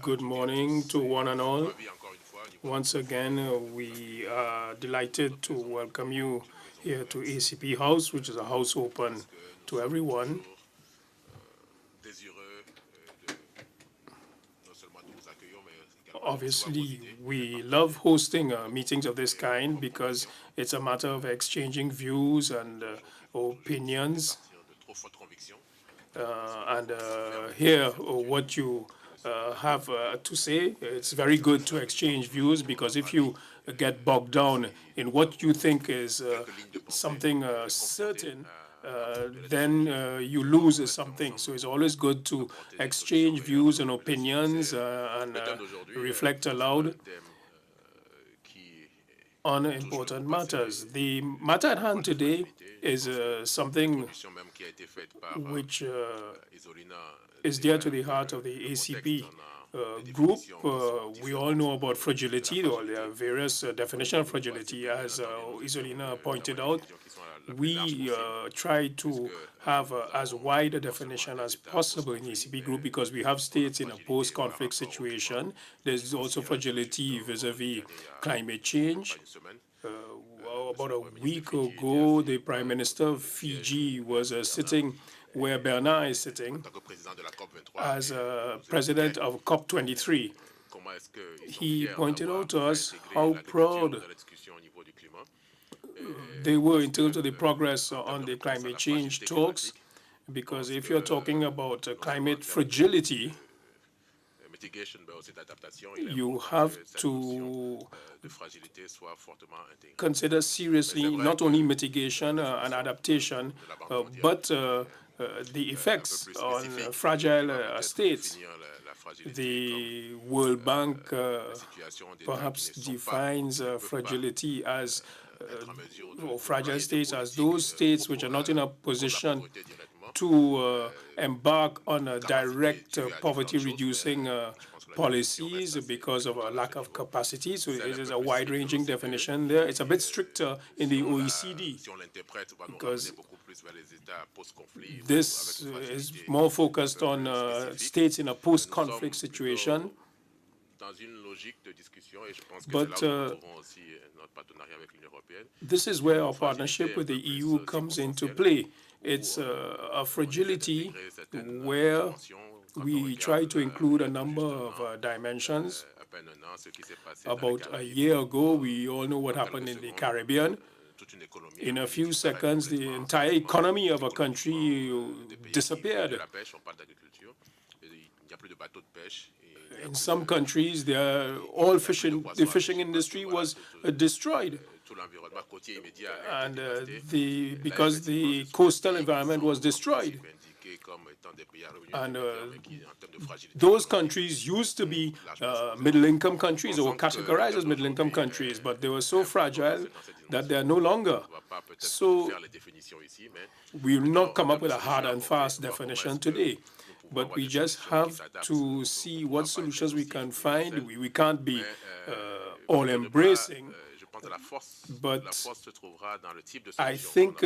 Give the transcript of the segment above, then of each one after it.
Good morning to one and all. Once again, we are delighted to welcome you here to ACP House, which is a house open to everyone. Obviously, we love hosting meetings of this kind because it's a matter of exchanging views and opinions and hear what you have to say. It's very good to exchange views because if you get bogged down in what you think is something certain, then you lose something. So it's always good to exchange views and opinions and reflect aloud on important matters. The matter at hand today is something which is dear to the heart of the ACP group. We all know about fragility, or there are various definitions of fragility, as Isolina pointed out. We try to have as wide a definition as possible in the ACP group because we have states in a post-conflict situation. There's also fragility vis-a-vis climate change. About a week ago, the Prime Minister of Fiji was sitting where Bernard is sitting as president of COP23. He pointed out to us how proud they were in terms of the progress on the climate change talks, because if you're talking about climate fragility, you have to consider seriously not only mitigation and adaptation, but the effects on fragile states. The World Bank perhaps defines fragility as or fragile states as those states which are not in a position to embark on direct poverty-reducing policies because of a lack of capacity. So it is a wide-ranging definition there. It's a bit stricter in the OECD because this is more focused on states in a post-conflict situation. But this is where our partnership with the EU comes into play. It's a fragility where we try to include a number of dimensions. About a year ago, we all know what happened in the Caribbean. In a few seconds, the entire economy of a country disappeared. In some countries, the fishing industry was destroyed. And because the coastal environment was destroyed. And those countries used to be middle-income countries, or categorized as middle-income countries, but they were so fragile that they are no longer. So we will not come up with a hard and fast definition today, but we just have to see what solutions we can find. We can't be all-embracing. But I think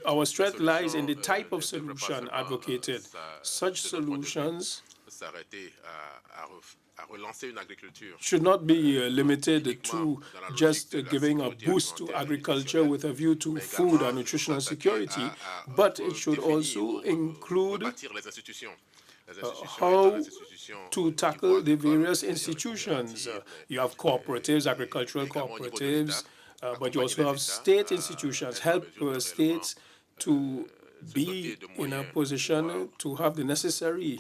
our strength lies in the type of solution advocated. Such solutions should not be limited to just giving a boost to agriculture with a view to food and nutritional security, but it should also include how to tackle the various institutions. You have cooperatives, agricultural cooperatives, but you also have state institutions, help states to be in a position to have the necessary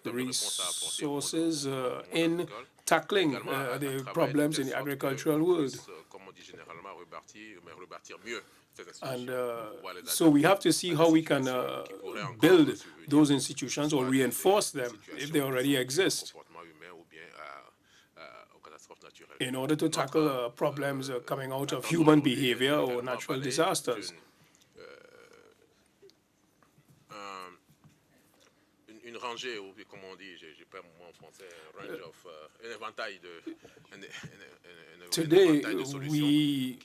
resources in tackling the problems in the agricultural world. And so we have to see how we can build those institutions or reinforce them if they already exist in order to tackle problems coming out of human behavior or natural disasters. Today, we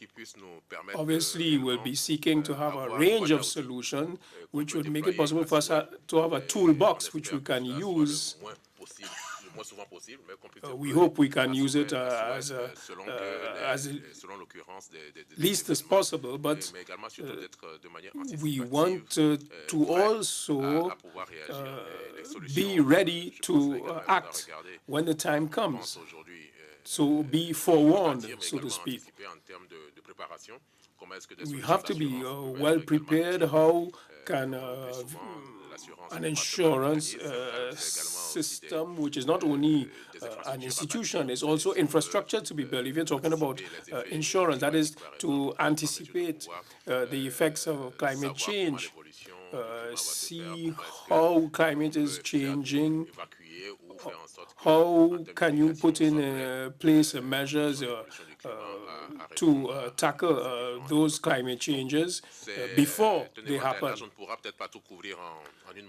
obviously will be seeking to have a range of solutions which would make it possible for us to have a toolbox which we can use We hope we can use it as least as possible, but we want to also be ready to act when the time comes. So be forewarned, so to speak. We have to be well prepared. How can an insurance system, which is not only an institution, is also infrastructure to be built. If you're talking about insurance, that is to anticipate the effects of climate change, see how climate is changing. How can you put in place measures to tackle those climate changes before they happen?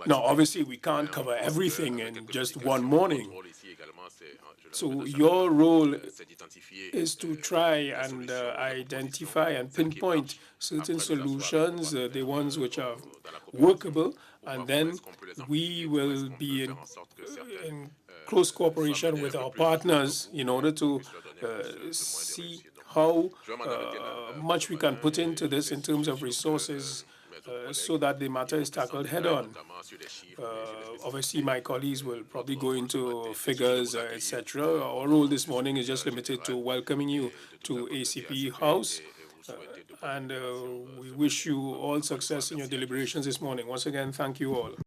Now, obviously, we can't cover everything in just one morning. So your role is to try and identify and pinpoint certain solutions, the ones which are workable, and then we will be in close cooperation with our partners in order to see how much we can put into this in terms of resources so that the matter is tackled head-on. Obviously, my colleagues will probably go into figures, etc. Our role this morning is just limited to welcoming you to ACP House, and we wish you all success in your deliberations this morning. Once again, thank you all.